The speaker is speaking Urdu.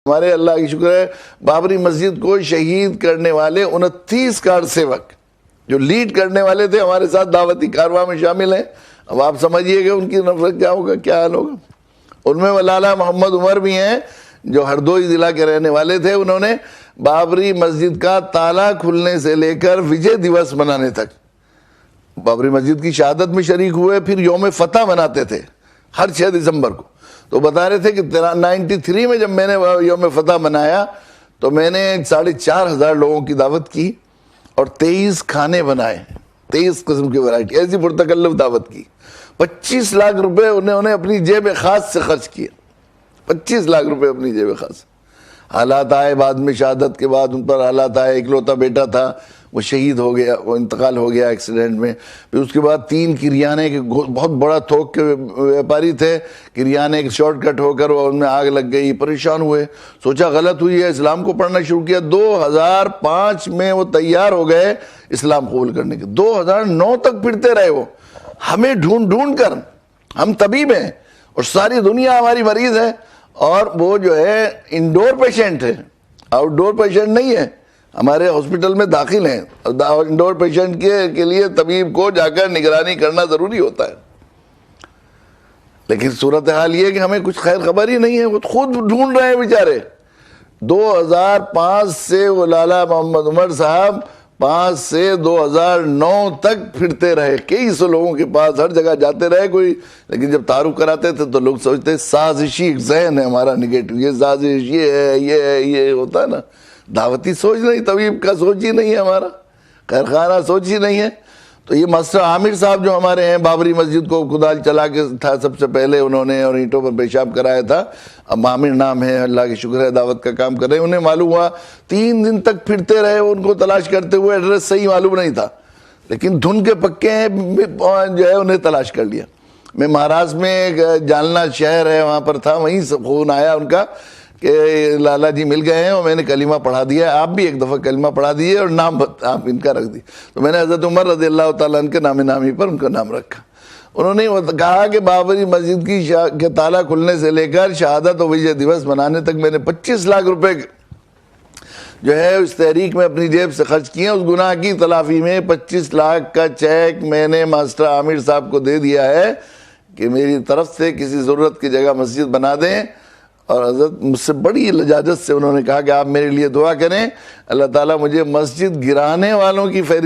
ہمارے اللہ کی شکر ہے بابری مسجد کو شہید کرنے والے 29 کارڈ سیوک جو لیڈ کرنے والے تھے ہمارے ساتھ دعوتی کارواں میں شامل ہیں. اب آپ سمجھیے کہ ان کی نفرت کیا ہوگا، کیا حال ہوگا. ان میں مولانا محمد عمر بھی ہیں جو ہردوئی ضلع کے رہنے والے تھے. انہوں نے بابری مسجد کا تالا کھلنے سے لے کر وجے دیوس منانے تک بابری مسجد کی شہادت میں شریک ہوئے. پھر یوم فتح مناتے تھے ہر 6 دسمبر کو. تو بتا رہے تھے کہ 93 میں جب میں نے یوم فتح منایا تو میں نے 4,500 لوگوں کی دعوت کی اور 23 کھانے بنائے، 23 قسم کی ورائٹی، ایسی پرتکلف دعوت کی. 25 لاکھ روپے انہوں نے اپنی جیب خاص سے خرچ کیے، 25 لاکھ روپے اپنی جیب خاص. حالات آئے بعد میں، شہادت کے بعد ان پر حالات آئے. اکلوتا بیٹا تھا، وہ شہید ہو گیا، وہ انتقال ہو گیا ایکسیڈنٹ میں. پھر اس کے بعد 3 کریانے کے بہت بڑا تھوک کے ویپاری تھے، کریانے کے شارٹ کٹ ہو کر ان میں آگ لگ گئی. پریشان ہوئے، سوچا غلط ہوئی ہے، اسلام کو پڑھنا شروع کیا. 2005 میں وہ تیار ہو گئے اسلام قبول کرنے کے. 2009 تک پھرتے رہے وہ ہمیں ڈھونڈ ڈھونڈ کر. ہم طبیب ہیں اور ساری دنیا ہماری مریض ہے، اور وہ جو ہے انڈور پیشنٹ ہے، آؤٹ ڈور پیشنٹ نہیں ہے. ہمارے ہاسپٹل میں داخل ہیں. انڈور پیشنٹ کے لیے طبیب کو جا کر نگرانی کرنا ضروری ہوتا ہے. لیکن صورتحال یہ ہے کہ ہمیں کچھ خیر خبر ہی نہیں ہے، وہ خود ڈھونڈ رہے ہیں بیچارے. 2005 سے وہ لالا محمد عمر صاحب 5 سے 2009 تک پھرتے رہے، کئی سو لوگوں کے پاس ہر جگہ جاتے رہے. کوئی لیکن جب تعارف کراتے تھے تو لوگ سوچتے سازشی ایک ذہن ہے ہمارا نگیٹو، یہ سازش، یہ ہوتا ہے نا. دعوتی سوچ نہیں، طبیب کا سوچ ہی نہیں ہے، ہمارا خیر خانہ سوچ ہی نہیں ہے. تو یہ ماسٹر عامر صاحب جو ہمارے ہیں، بابری مسجد کو کدال چلا کے تھا سب سے پہلے انہوں نے، اور اینٹوں پر پیشاب کرایا تھا. اب عامر نام ہے، اللہ کی شکر ہے دعوت کا کام کر رہے ہیں. انہیں معلوم ہوا 3 دن تک پھرتے رہے ان کو تلاش کرتے ہوئے. ایڈریس صحیح معلوم نہیں تھا، لیکن دھن کے پکے ہیں جو ہے انہیں تلاش کر لیا. میں مہاراشٹر میں ایک جالنا شہر ہے وہاں پر تھا، وہیں سے فون آیا ان کا کہ لالا جی مل گئے ہیں اور میں نے کلمہ پڑھا دیا ہے، آپ بھی ایک دفعہ کلمہ پڑھا دیے اور نام آپ ان کا رکھ دی. تو میں نے حضرت عمر رضی اللہ تعالیٰ عنہ کے نام نامی پر ان کا نام رکھا. انہوں نے کہا کہ بابری مسجد کی تالا کھلنے سے لے کر شہادت و وجے دیوس منانے تک میں نے 25 لاکھ روپے جو ہے اس تحریک میں اپنی جیب سے خرچ کیے. اس گناہ کی تلافی میں 25 لاکھ کا چیک میں نے ماسٹر عامر صاحب کو دے دیا ہے کہ میری طرف سے کسی ضرورت کی جگہ مسجد بنا دیں. اور حضرت مجھ سے بڑی لجاجت سے انہوں نے کہا کہ آپ میرے لیے دعا کریں، اللہ تعالیٰ مجھے مسجد گرانے والوں کی فہرست